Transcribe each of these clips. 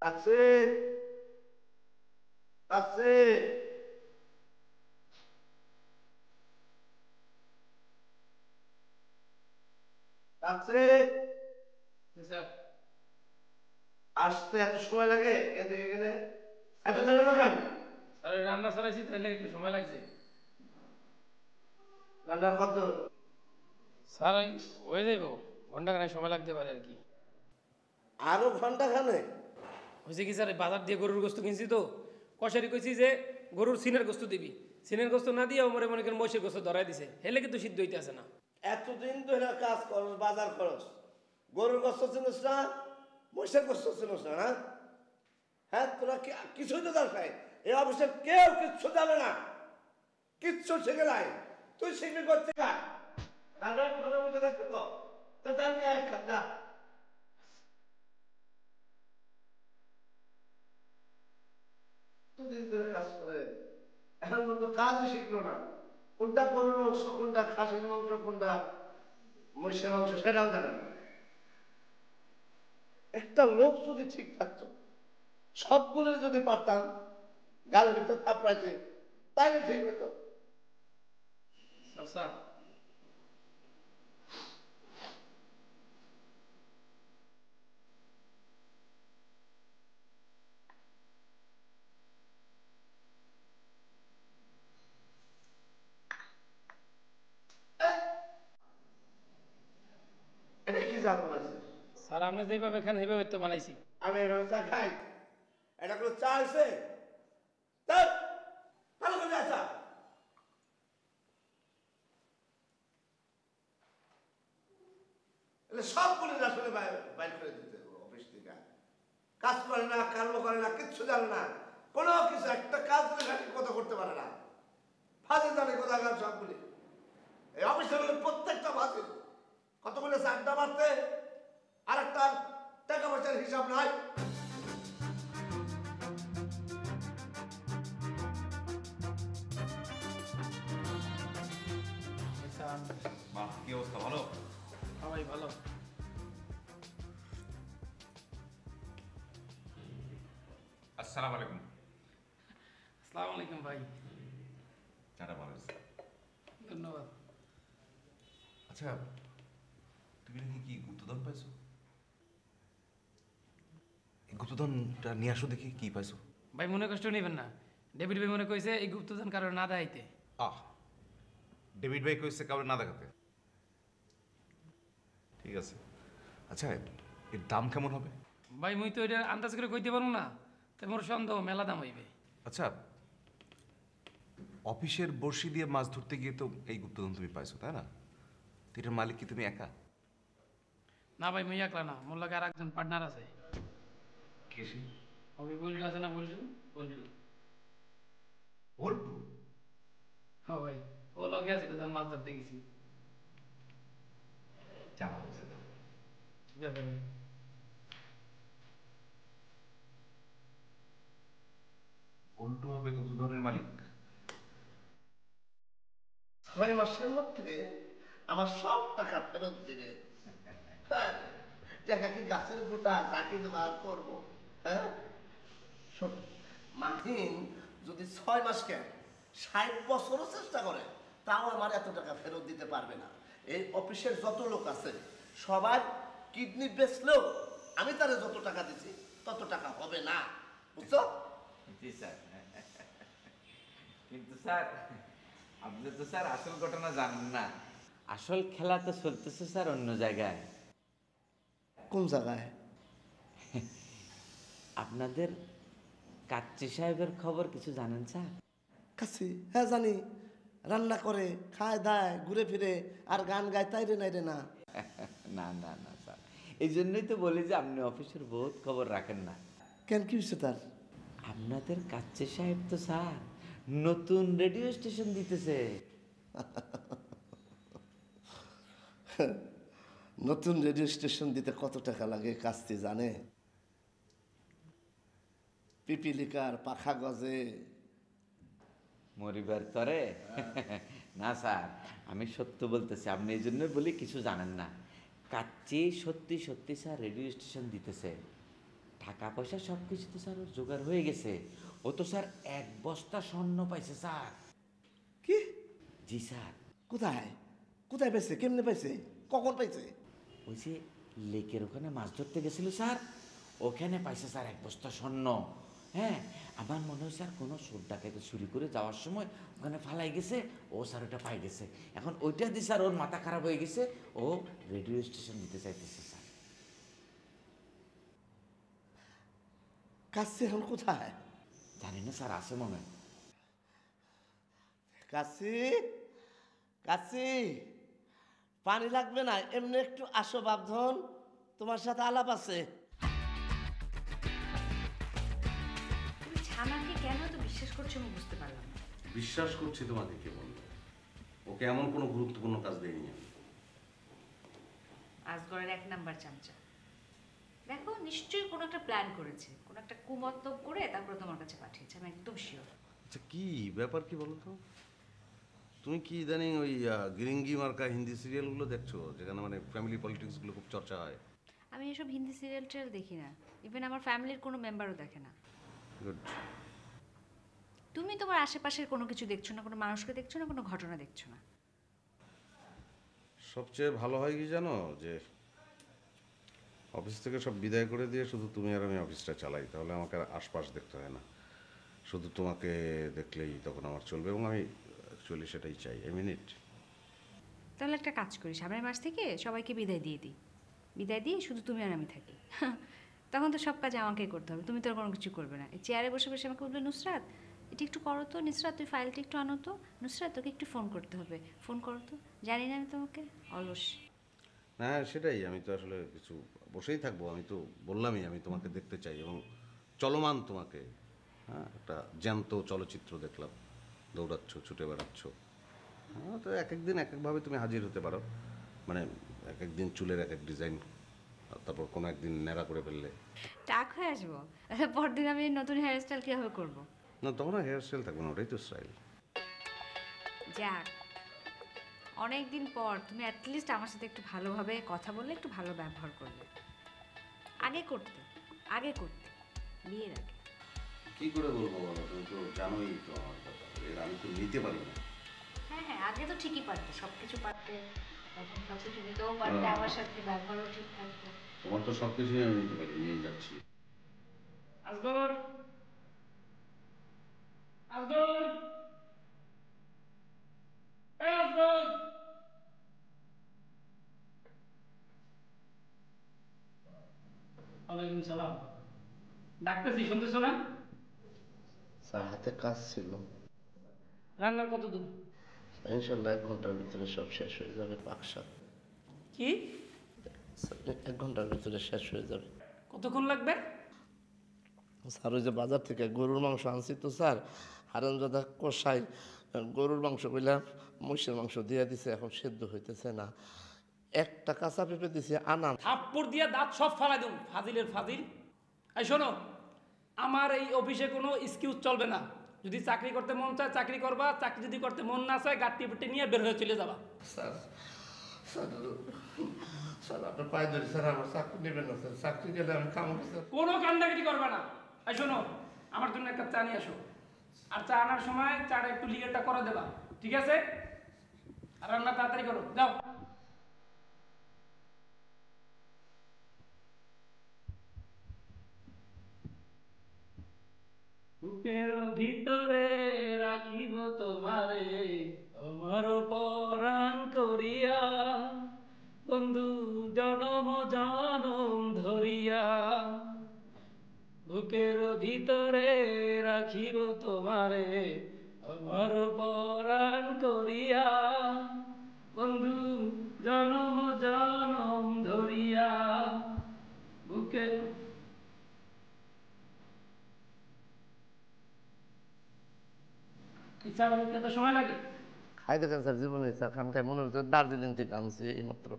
আছে আছে আছে স্যার। আসতে এত সময় লাগে এদিকে গেলে এত জায়গা লাগান স্যার রান্না চালাইছি তাহলে একটু সময় লাগছে। রান্নার কত স্যার হয়ে যাইব, ঘন্টাখানেক সময় লাগতে পারে আর কি। আরো ঘন্টা খানে হয়েছে কি স্যার, বাজার দিয়ে গরুর গোস্ত কিনছি তো, কষারি কইছি যে গরুর সিনের গোস্ত দিবি, সিনের গোস্ত না দিয়ে মনে মনে করেন মহিষের গোস্ত ধরাই দিছে, হেলে কিন্তু সিদ্ধ হইতে আসে না। এতদিন ধরে কাজ করস বাজার খরচ গরুর কষ্ট চিনিস না মহিষের কষ্ট চিনিস না না হ্যাঁ তোরা কিছুই তো জানিস নাই এই অফিসের কেউ কিচ্ছু জানে না কিচ্ছু শিখে নাই তুই শিখবি করতে গা রান্নার ঘরের মধ্যে থাকতে তো তো জানি এক খাতা দুদিন ধরে কাজ করে এখন পর্যন্ত কাজই শিখলো না কোনটা গরুর মাংস কোনটা খাসির মাংস কোনটা মহিষের মাংস সেটাও জানে না একটা লোক যদি ঠিক থাকতো সবগুলো যদি পারতাম গালের ভিতর থাপড়াইতে তাইলে ঠিক হতো আচ্ছা এটা কি জানো আছে স্যার, আপনি যেভাবে খান সেইভাবে তো বানাইছি। আমি এভাবে চা খাই এটা কোনো চা আছে ধ্যাৎ, ভালো করে চা এলে সবগুলো আসলে বাইর করে দিতে হবে অফিস থেকে কাজ করে না কর্ম করে না কিচ্ছু জানে না কোনো কিছু একটা কাজ কথা করতে পারে না ফাঁসে জানে কোথাকার সবগুলি এই অফিসে বলে প্রত্যেকটা ফাঁসে কতগুলো আড্ডা মারতে আর একটা টাকা পয়সার হিসাব নাই স্যার। বাহ কি অবস্থা ভালো সবাই ভালো। আসসালামু আলাইকুম আসসালামু আলাইকুম ভাই। চাটা ভালো হয়েছে। ধন্যবাদ। আচ্ছা তুমি নাকি কি গুপ্তধন পাইছো এই গুপ্তধনটা নিয়ে আসো দেখি কি পাইছো ভাই মনে কষ্ট নেবেন না, ডেভিড ভাই মনে কইছে এই গুপ্তধন কারো না দেখাইতে। আহ ডেভিড ভাই কইছে কাউরে না দেখাতে ঠিক আছে আচ্ছা এর দাম কেমন হবে ভাই মুই তো এটা আন্দাজ করে কইতে পারবো না, তো মোর সন্দেহ মেলা দাম হইবে। আচ্ছা অফিসের বড়শি দিয়ে মাছ ধরতে গিয়ে তো এই গুপ্তধন তুমি পাইছো তাই না তো এটার মালিক কি তুমি একা না ভাই মুই একলা না, মোর লগে আর একজন পার্টনার আছে। কে সে ওই বলটু আছে না, বলটু বলটু। বল্টু হ্যাঁ ভাই, ও লগে আছে, তখন মাছ ধরতে গেছি। জানা হয়েছে তো ঠিক আছে ভাই। বল্টু হবে গুপ্তধনের মালিক 6 মাসের মধ্যে আমার সব টাকা ফেরত দিবে হ্যাঁ, টাকা কি গাছের গোটা তাকে বার করবো হ্যাঁ শোন, মাহিন যদি 6 মাস কেন 60 বছরও চেষ্টা করে তাও আমার এত টাকা ফেরত দিতে পারবে না এই অফিসের যত লোক আছে সবার কিডনি বেচলেও আমি তারে যত টাকা দিছি তত টাকা হবে না বুঝছো জি স্যার। কিন্তু স্যার আপনি তো স্যার আসল ঘটনা জানেন না, আসল খেলা তো চলতেছে স্যার অন্য জায়গায়। কোন জায়গায় আপনাদের কাচ্চি সাহেবের খবর কিছু জানেন স্যার? কাছে হ্যাঁ জানি রান্না করে খায় দায় ঘুরে ফিরে আর গান গায় তাই রে নাই রে না না না না স্যার, এই জন্যই তো বলি যে আপনি অফিসের বহুত খবর রাখেন না। কেন কি হচ্ছে তার আপনাদের কাচ্চি সাহেব তো স্যার নতুন রেডিও স্টেশন দিতেছে। নতুন রেডিও স্টেশন দিতে কত টাকা লাগে কাস্তে জানে পিপিলিকার পাখা গজে মরিবার তরে না স্যার, আমি সত্য বলতেছি, আপনি এই জন্য বলি কিছু জানেন না। কাচ্চি সত্যি সত্যি স্যার রেডিও স্টেশন দিতেছে, টাকা পয়সা সব কিছু তো স্যার ওর জোগাড় হয়ে গেছে। ও তো স্যার 1 বস্তা স্বর্ণ পাইছে স্যার। কি? জি স্যার। কোথায়? কোথায় পাইছে? কেমনে পাইছে? কখন পাইছে? ওই যে লেকের ওখানে মাছ ধরতে গেছিল স্যার, ওখানে পাইছে স্যার 1 বস্তা স্বর্ণ। হ্যাঁ, আমার মনে হয় স্যার কোনো চোর ডাকাইতে চুরি করে যাওয়ার সময় ওখানে ফালাই গেছে, ও স্যার ওটা পাই গেছে। এখন ওইটা দিয়ে স্যার ওর মাথা খারাপ হয়ে গেছে, ও রেডিও স্টেশন দিতে চাইতেছে স্যার। কাছে এখন কোথায়? জানি না স্যার, আছে মনে হয়। কাছি, কাছি, পানি লাগবে না, এমনি একটু আসো বাপধন, তোমার সাথে আলাপ আছে। তুমি ছানাকে কেন তো বিশ্বাস করছো আমি বুঝতে পারলাম না। বিশ্বাস করছি তোমাকে কে বললো? ওকে এমন কোনো গুরুত্বপূর্ণ কাজ দেয়নি আমি। আজগরের 1 নাম্বার চামচা। দেখো নিশ্চয়ই কোনো একটা প্ল্যান করেছে, কোনো একটা কুমতলব করে তারপরে তোমার কাছে পাঠিয়েছে, আমি একদম শিওর। আচ্ছা কি ব্যাপার কি বলো তো? তুমি কি ইদানিং ওই গিরিঙ্গি মার্কা হিন্দি সিরিয়ালগুলো দেখছো, যেখানে মানে ফ্যামিলি পলিটিক্সগুলো খুব চর্চা হয়? আমি এসব হিন্দি সিরিয়াল টিরিয়াল দেখি না, ইভেন আমার ফ্যামিলির কোনো মেম্বারও দেখে না। গুড। তুমি তোমার আশেপাশের কোনো কিছু দেখছো না, কোনো মানুষকে দেখছো না, কোনো ঘটনা দেখছো না। সবচেয়ে ভালো হয় কি জানো, যে অফিস থেকে সব বিদায় করে দিয়ে শুধু তুমি আর আমি অফিসটা চালাই, তাহলে আমাকে আর আশপাশ দেখতে হয় না, শুধু তোমাকে দেখলেই তখন আমার চলবে, এবং আমি অ্যাকচুয়ালি সেটাই চাই। আই মিন ইট। তাহলে একটা কাজ করি, সামনের মাস থেকে সবাইকে বিদায় দিয়ে দিই, বিদায় দিয়ে শুধু তুমি আর আমি থাকি। তখন তো সব কাজ আমাকেই করতে হবে, তুমি তো আর কোনো কিছু করবে না। এই চেয়ারে বসে বসে আমাকে বলবে নুসরাত এটা একটু করো তো, নুসরাত তুই ফাইলটা একটু আনো তো, নুসরাত তোকে একটু ফোন করতে হবে, ফোন করো তো। জানি না আমি তোমাকে অলস। না সেটাই, আমি তো আসলে কিছু বসেই থাকবো, আমি তো বললামই আমি তোমাকে দেখতে চাই, এবং চলমান তোমাকে, হ্যাঁ, একটা জ্যান্ত চলচ্চিত্র দেখলাম, দৌড়াচ্ছ, ছুটে বেড়াচ্ছ। হ্যাঁ, তো এক একদিন এক একভাবে তুমি হাজির হতে পারো, মানে এক একদিন চুলের এক এক ডিজাইন, তারপর কোনো একদিন ন্যাড়া করে ফেললে। টাক হয়ে আসবো, পরদিন আমি নতুন হেয়ার স্টাইল কীভাবে করবো? না তখন আর হেয়ার স্টাইল থাকবে না, ওটাই তো স্টাইল। যাক, অনেক দিন পর তুমি অ্যাটলিস্ট আমার সাথে একটু ভালোভাবে কথা বললে, একটু ভালো ব্যবহার করলে। আগে করতে, আগে করতে, বিয়ের আগে। কি করে বলবো বলো, তুমি তো জানোই তো আমার কথা, এর আমি তো নিতে পারি না। হ্যাঁ হ্যাঁ, আগে তো ঠিকই পারতে, সব কিছু পারতে, তখন সব কিছু নিতেও পারতে, আমার সাথে ব্যবহারও ঠিক থাকতো। তোমার তো সব কিছুই আমি নিতে পারি, নিয়ে যাচ্ছি। আজগর, আজগর, এই আজগর। ওয়ালাইকুম সালাম। ডাকতেছি, শুনতেছো না? স্যার হাতে কাজ ছিল, রান্নার কত দূর? ইনশাল্লাহ 1 ঘন্টার ভিতরে সব শেষ হয়ে যাবে, পাকশাক। কি? স্যার 1 ঘন্টার ভিতরে শেষ হয়ে যাবে। কতক্ষণ লাগবে? স্যার ওই যে বাজার থেকে গরুর মাংস আনছি তো স্যার, হারামজাদা কষাই গরুর মাংস বললাম মহিষের মাংস দিয়ে দিছে, এখন সেদ্ধ হইতেছে না। একটা কাঁচা পেঁপে দিছে আনাম। থাপ্পড় দিয়া দাঁত সব ফালাই দেব, ফাজিলের ফাজিল। এই শোনো, আমার এই অফিসে কোনো এক্সকিউজ চলবে না। যদি চাকরি করতে মন চায় চাকরি করবা, চাকরি যদি করতে মন না চায় গাঁটটি পেটে নিয়ে বের হয়ে চলে যাবা। স্যার স্যার স্যার আপনার পায়ে ধরি স্যার, আমার চাকরি নেবেন না স্যার, চাকরি গেলে আমি কামাবো স্যার। কোনো কান্দাকাটি করবে না। এই শোনো, আমার জন্য একটা চা নিয়ে আসো, আর চা আনার সময় চাটা একটু লিগেরটা করে দেবা, ঠিক আছে? আর রান্না তাড়াতাড়ি করো, যাও। বুকের ভিতরে রাখিব তোমারে, আমার পরাণ করিয়া, বন্ধু জনম জনম ধরিয়া। বুকের ভিতরে রাখিব তোমারে, আমার পরাণ করিয়া, বন্ধু জনম জনম ধরিয়া। বুকের ইচ্ছা করতে এত সময় লাগে? খাই দেখেন স্যার, জীবনে স্যার খান খাই মনে হচ্ছে দার্জিলিং থেকে আনছি এইমাত্র।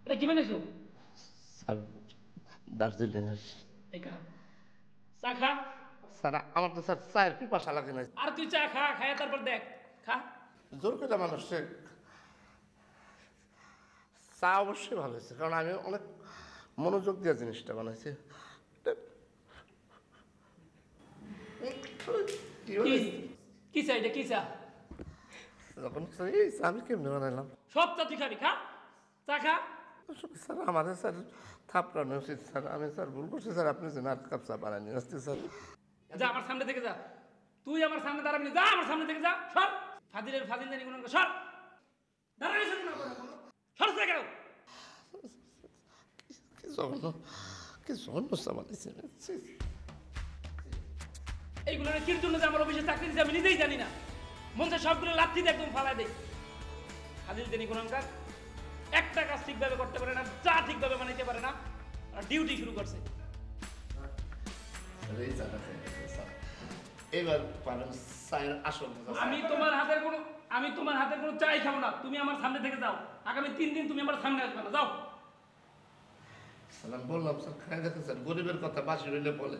এটা কি বানাইছো? স্যার দার্জিলিং চা খা। স্যার আমার তো স্যার চায়ের পিপাসা লাগে না। আর তুই চা খা, খায় তারপর দেখ, খা। জোর করে মানুষ চা অবশ্যই ভালো হয়েছে, কারণ আমি অনেক মনোযোগ দিয়ে জিনিসটা বানাইছি। কি চা এটা, কি চা? যখন আমি কেমনি বানাইলাম সব চা তুই খাবি, খা চা খা। স্যার আমাদের স্যার থাপড়ানো উচিত স্যার, আমি স্যার ভুল করছি স্যার, আপনি যেন আর কাপ চা বানাই নিয়ে আসতে স্যার। যা আমার সামনে থেকে যা, তুই আমার সামনে দাঁড়াবি না, যা আমার সামনে থেকে যা, সর। ফাজিলের ফাজিল জানি কোনো, সর দাঁড়াবি, সর থেকে গেল। কি জন্য চা বানাইছেন? এইগুলো কির জন্য যে আমার অফিসে চাকরি দিচ্ছে আমি নিজেই জানি না, মন চায় সবগুলো লাথি দিয়ে একদম ফালাই দেয়। ফাজিল জানি কোনকার, একটা কাজ ঠিকভাবে করতে পারে না, চা ঠিকভাবে বানাইতে পারে না, আর ডিউটি শুরু করছে। এই চাটা খেয়ে স্যার, এবার পাবেন চায়ের আসল মজা। আমি তোমার হাতের কোনো চাই খাবো না, তুমি আমার সামনে থেকে যাও। আগামী 3 দিন তুমি আমার সামনে আসবে না, যাও। স্যার আমি বললাম স্যার খাই দেখেন স্যার, গরিবের কথা বাসি রইলে বলে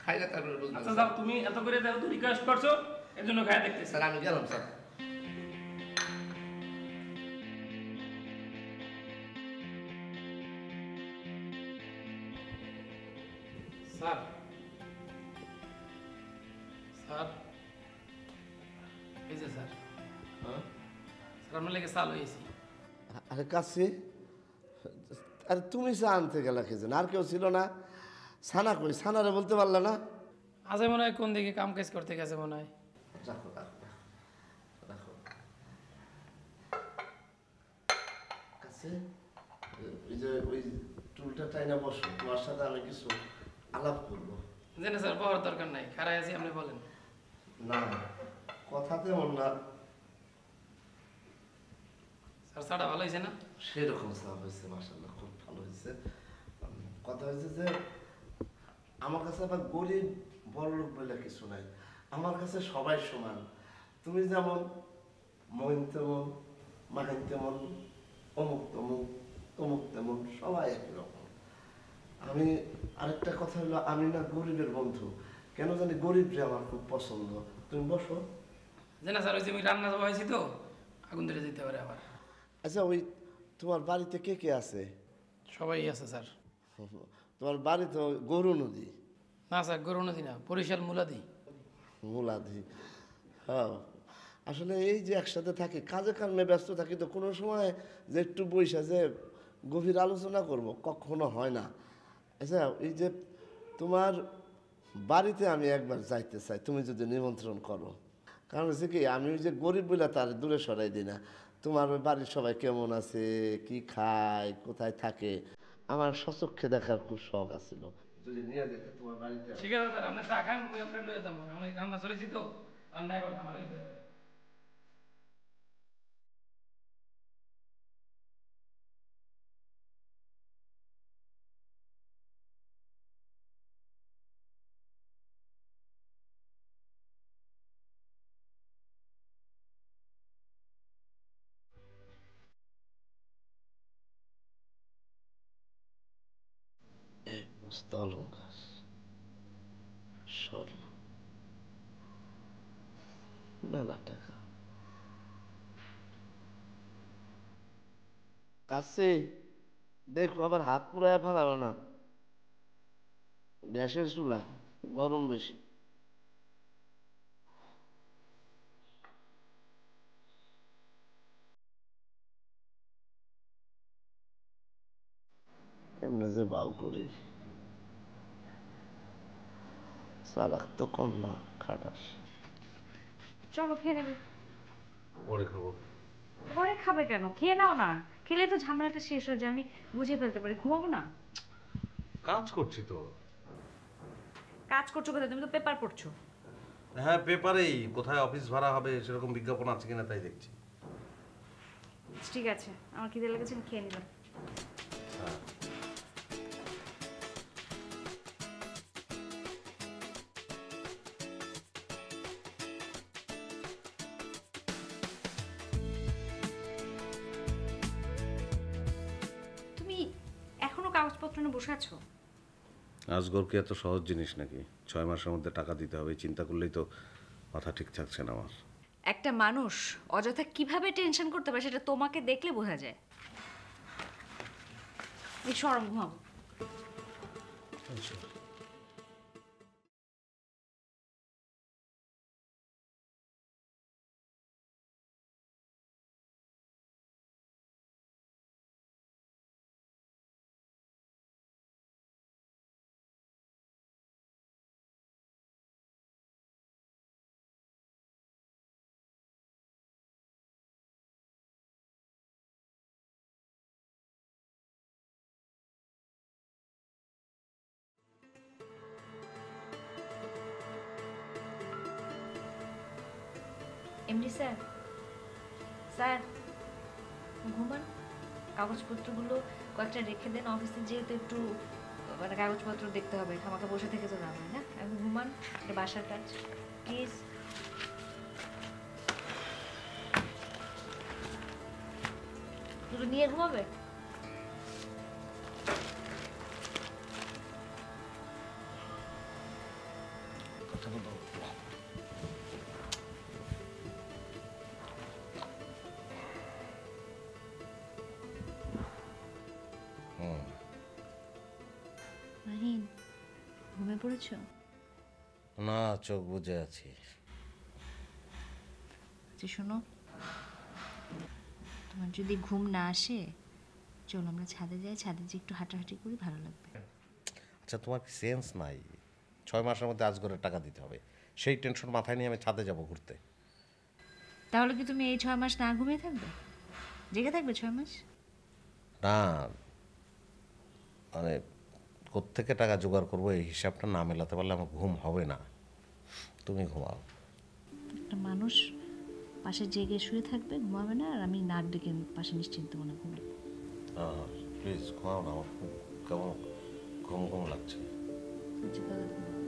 খাই না, তারপরে বুঝলেন। আচ্ছা যাও, তুমি এত করে যেহেতু রিকোয়েস্ট করছো এর জন্য খায় দেখতেছি। স্যার আমি গেলাম স্যার। স্যার, স্যার এই যে স্যার, স্যার আপনার লেগে চালু হয়েছি। আরে কাছে, আরে তুমি চা আনতে গেলা খেয়েছেন, আর কেউ ছিল না? ছানা কই, ছানারে বলতে পারলে না? আজ মনে হয় কোন দিকে কাম কাজ করতে গেছে মনে হয়। রাখো রাখো রাখো কাছে, ওই যে ওই টুলটা টাইনা বসো, তোমার সাথে আমি কিছু আলাপ করবো। জানে স্যার, পাওয়ার দরকার নাই, খারাই আছি আপনি বলেন। না কথা তেমন না, স্যার চাটা ভালো হয়েছে না? সেরকম চা হয়েছে, মাসাল্লাহ খুব ভালো হয়েছে। কথা হয়েছে যে আমার কাছে আবার গরিব বড় লোক বলে কিছু নাই, আমার কাছে সবাই সমান। তুমি যেমন, মহিন তেমন, মাহিন তেমন, অমুক তমুক, তমুক তেমন, সবাই একই রকম। আমি আরেকটা কথা হলো, আমি না গরিবের বন্ধু, কেন জানি গরিবরে আমার খুব পছন্দ। তুমি বসো। জানা স্যার, ওই যে আমি রান্না হয়েছি তো, আগুন ধরে যেতে পারে আবার। আচ্ছা ওই তোমার বাড়িতে কে কে আছে? সবাই আছে স্যার। তোমার বাড়ি তো গরু নদী। না স্যার, গরু নদী না, বরিশাল মুলাদি। মুলাদি, হ্যাঁ। আসলে এই যে একসাথে থাকি, কাজে কর্মে ব্যস্ত থাকি, তো কোনো সময় যে একটু বইসা যে গভীর আলোচনা করব কখনো হয় না। আচ্ছা এই যে তোমার বাড়িতে আমি একবার যাইতে চাই, তুমি যদি নিমন্ত্রণ করো। কারণ হচ্ছে কি, আমি ওই যে গরিব বলে তার দূরে সরাই দিই না। তোমার ওই বাড়ির সবাই কেমন আছে, কি খায়, কোথায় থাকে, আমার সচক্ষে দেখার খুব শখ আছিল। যদি নিয়ে যেতে তোমার বাড়িতে। ঠিক আছে স্যার, আপনি চা খান, আমি আপনার লয়ে যাবো। আমি রান্না চলেছি তো, রান্না এখন আমার হইবে। স্থলঙ্গাস স্বর্ণ, মেলা টাকা। কাছে দেখো আবার হাত পুরায় ফেলাবো না, গ্যাসের চুলা, গরম বেশি। এমনি যে বাউ করি, চালাক তো কম না, খাটাস। চলো খেয়ে নেবে। পরে খাবো। পরে খাবে কেন, খেয়ে নাও না। খেলে তো ঝামেলাটা শেষ হয়ে যায়, আমি বুঝে ফেলতে পারি। ঘুমাবো না? কাজ করছি তো। কাজ করছো কোথায়? তুমি তো পেপার পড়ছো। হ্যাঁ পেপারেই, কোথায় অফিস ভাড়া হবে সেরকম বিজ্ঞাপন আছে কিনা তাই দেখছি। ঠিক আছে, আমার খিদে লেগেছে, আমি খেয়ে নিলাম। তুমি এখনো কাগজপত্র নিয়ে বসে আছো? আজগর কি এত সহজ জিনিস নাকি? 6 মাসের মধ্যে টাকা দিতে হবে, চিন্তা করলেই তো মাথা ঠিক থাকছে না আমার। একটা মানুষ অযথা কিভাবে টেনশন করতে পারে সেটা তোমাকে দেখলে বোঝা যায়। এই সরম ঘুমাবো। এমডি স্যার, স্যার ঘুমান, কাগজপত্রগুলো কয়েকটা রেখে দেন, অফিসে যেহেতু একটু মানে কাগজপত্র দেখতে হবে, আমাকে বসে থেকে তো না হয় না, এখন ঘুমান, এটা বাসার কাজ প্লিজ। দুটো নিয়ে ঘুমাবে। মাহিন, ঘুমিয়ে পড়েছো? না, চোখ বুজে আছি। আচ্ছা শোনো, তোমার যদি ঘুম না আসে চলো আমরা ছাদে যাই, ছাদে যে একটু হাঁটাহাঁটি করি, ভালো লাগবে। আচ্ছা, তোমার কি সেন্স নাই? 6 মাসের মধ্যে আজগরের টাকা দিতে হবে, সেই টেনশন মাথায় নিয়ে আমি ছাদে যাব ঘুরতে। তাহলে কি তুমি এই 6 মাস না ঘুমিয়ে থাকবে, জেগে থাকবে 6 মাস? না, মানে কোত্থেকে টাকা জোগাড় করবো এই হিসাবটা না মেলাতে পারলে আমার ঘুম হবে না। তুমি ঘুমাও। একটা মানুষ পাশে জেগে শুয়ে থাকবে, ঘুমাবে না, আর আমি নাক ডেকে পাশে নিশ্চিন্ত মনে ঘুমাই। প্লিজ ঘুমাও না, আমার খুব কেমন ঘুম ঘুম লাগছে। আচ্ছা তাহলে ঘুমাও।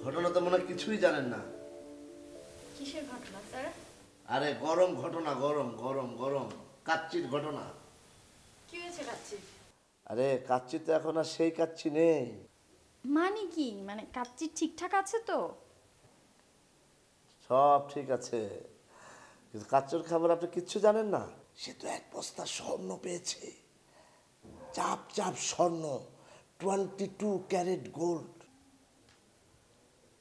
ঘটনা তো মনে হয় কিছুই জানেন না। কিসের ঘটনা স্যার? আরে গরম ঘটনা, গরম গরম গরম কাচ্চির ঘটনা। কি হয়েছে কাচ্চি? আরে কাচ্চি তো এখন আর সেই কাচ্চি নেই। মানে কি, মানে কাচ্চি ঠিকঠাক আছে তো? সব ঠিক আছে, কিন্তু কাচ্চুর খাবার আপনি কিচ্ছু জানেন না। সে তো 1 বস্তা স্বর্ণ পেয়েছে, চাপ চাপ স্বর্ণ, 22 ক্যারেট গোল্ড।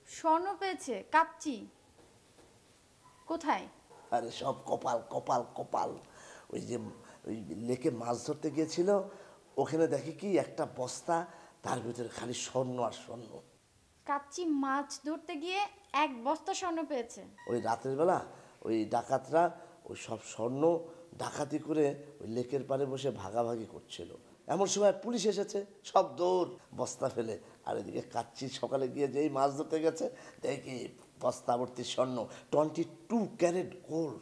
স্বর্ণ পেয়েছে কাচ্চি? কোথায়? আরে সব কপাল কপাল কপাল। ওই যে ওই লেকে মাছ ধরতে গিয়েছিল, ওখানে দেখে কি একটা বস্তা, তার ভিতরে খালি স্বর্ণ আর স্বর্ণ। কাচ্চি মাছ ধরতে গিয়ে 1 বস্তা স্বর্ণ পেয়েছে? ওই রাতের বেলা ওই ডাকাতরা ওই সব স্বর্ণ ডাকাতি করে ওই লেকের পাড়ে বসে ভাগাভাগি করছিল। এমন সময় পুলিশ এসেছে, সব দৌড়, বস্তা ফেলে। আর এদিকে কাচ্চি সকালে গিয়ে যেই মাছ ধরতে গেছে, দেখি বস্তা ভর্তি স্বর্ণ, 22 ক্যারেট গোল্ড।